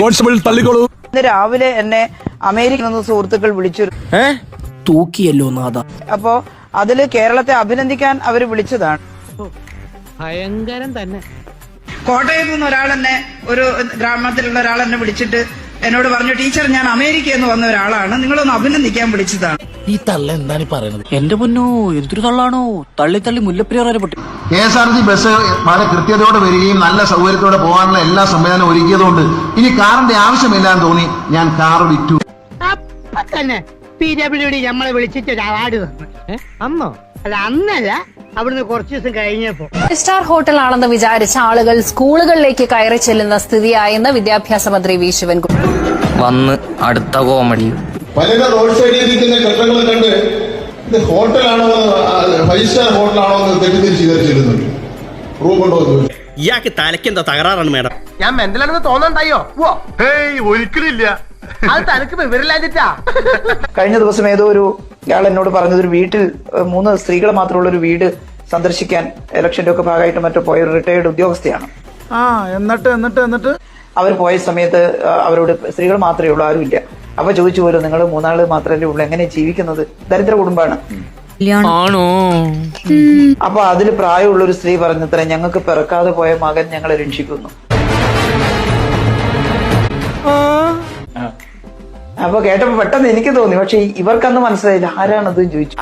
Constable തള്ളിക്കോളൂ. ഇന്ന് രാവിലെ എന്നെ അമേരിക്കയിൽ നിന്ന് സുഹൃത്തുക്കൾ വിളിച്ചു. തൂക്കിയല്ലോ നാഥ. അപ്പോ അതില് കേരളത്തെ അഭിനന്ദിക്കാൻ അവര് വിളിച്ചതാണ്. ഭയങ്കരം തന്നെ. കോട്ടയത്ത് നിന്ന് ഒരാൾ എന്നെ, ഒരു ഗ്രാമത്തിലുള്ള ഒരാൾ എന്നെ വിളിച്ചിട്ട് എന്നോട് പറഞ്ഞു, ടീച്ചർ ഞാൻ അമേരിക്കയിൽ നിന്ന് വന്ന ഒരാളാണ്, നിങ്ങളൊന്ന് അഭിനന്ദിക്കാൻ വിളിച്ചതാണ്. ഈ തള്ള എന്താണ് പറയുന്നത്? എന്റെ പൊന്നോ, എന്തൊരു തള്ളാണോ! തള്ളി തള്ളി മുല്ലപ്പെരിയാർ വരെ പൊട്ടി. KSRTC ബസ് വളരെ കൃത്യതയോടെ വരികയും നല്ല സൗകര്യത്തോടെ പോകാനുള്ള എല്ലാ സംവിധാനവും ഒരുക്കിയതുകൊണ്ട് ഇനി കാറിന്റെ ആവശ്യമില്ലാന്ന് തോന്നി ഞാൻ കാർ വിറ്റു. അപ്പൊ തന്നെ PWD നമ്മളെ വിളിച്ചിട്ട് ഒരു അവാർഡ് തന്നു. അന്നോ? അല്ല, അന്നല്ല, അവിടുന്ന് കുറച്ചു ദിവസം കഴിഞ്ഞപ്പോ. സ്റ്റാർ ഹോട്ടൽ ആണെന്ന് വിചാരിച്ച ആളുകൾ സ്കൂളുകളിലേക്ക് കയറി ചെല്ലുന്ന സ്ഥിതിയായെന്ന് വിദ്യാഭ്യാസ മന്ത്രി വി ശിവൻകുമാർ. വന്ന് അടുത്ത കോമഡി. പലരുടെ റോഡ് സൈഡിൽ ഇരിക്കുന്ന കെട്ടിടങ്ങൾ കണ്ട് ഇത് ഹോട്ടലാണോ, 5 സ്റ്റാർ ഹോട്ടലാണോ എന്ന് തെറ്റിദ്ധരിച്ച് ചെല്ലുന്നുണ്ട്. റൂം ഉണ്ടോ എന്ന് ചോദിച്ചു. ഇയാൾക്ക് തലയ്ക്ക് എന്താ തകരാറാണ് മേഡം? ഞാൻ മെന്റലാണെന്ന് തോന്നണ്ടായോ? ഒരിക്കലില്ല. അത് തനിക്ക് വിവരമില്ലാഞ്ഞിട്ടാ. കഴിഞ്ഞ ദിവസം ഏതോ ഒരു ഇയാൾ എന്നോട് പറഞ്ഞത്, ഒരു വീട്ടിൽ 3 സ്ത്രീകൾ മാത്രമുള്ള ഒരു വീട് സന്ദർശിക്കാൻ ഇലക്ഷന്റെ ഒക്കെ ഭാഗമായിട്ട് മറ്റോ പോയ ഒരു റിട്ടയർഡ് ഉദ്യോഗസ്ഥയാണ്. എന്നിട്ട് അവർ പോയ സമയത്ത് അവരോട് സ്ത്രീകൾ മാത്രമേ ഉള്ളൂ, ആരുമില്ല. അപ്പൊ ചോദിച്ചു പോലും, നിങ്ങൾ 3 ആള് മാത്രമല്ലേ ഉള്ളൂ, എങ്ങനെ ജീവിക്കുന്നത്? ദരിദ്ര കുടുംബമാണ്. ആണോ? അപ്പൊ അതിൽ പ്രായമുള്ള ഒരു സ്ത്രീ പറഞ്ഞത്ര, ഞങ്ങൾക്ക് പിറക്കാതെ പോയ മകൻ ഞങ്ങളെ രക്ഷിക്കുന്നു. അപ്പൊ കേട്ടപ്പോ പെട്ടെന്ന് എനിക്ക് തോന്നി, പക്ഷെ ഇവർക്കന്ന് മനസ്സിലായില്ല ആരാണത് ചോദിച്ചു.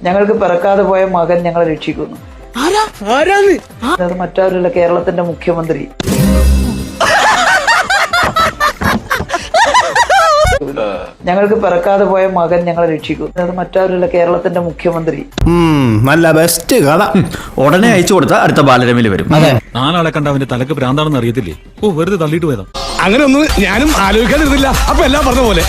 ഞങ്ങൾക്ക് പിറക്കാതെ പോയ മകൻ ഞങ്ങളെ രക്ഷിക്കുന്നു. അത് മറ്റാരുള്ള കേരളത്തിന്റെ മുഖ്യമന്ത്രി. ഞങ്ങൾക്ക് പിറക്കാതെ പോയ മകൻ ഞങ്ങളെ രക്ഷിക്കുന്നു. അത് മറ്റാരുള്ള കേരളത്തിന്റെ മുഖ്യമന്ത്രി. നല്ല ബെസ്റ്റ് കഥ. ഉടനെ അയച്ചു കൊടുത്ത അടുത്ത ബാലരമയിൽ വരും. 4 ആളെ കണ്ട അവന്റെ തലക്ക് ഭ്രാന്താണെന്ന് അറിയത്തില്ലേ? വെറുതെ തള്ളിയിട്ട് പോയതാ. അങ്ങനെ ഒന്നും ഞാനും ആലോചിക്കാതിരുന്നില്ല. അപ്പൊ എല്ലാം പറഞ്ഞ പോലെ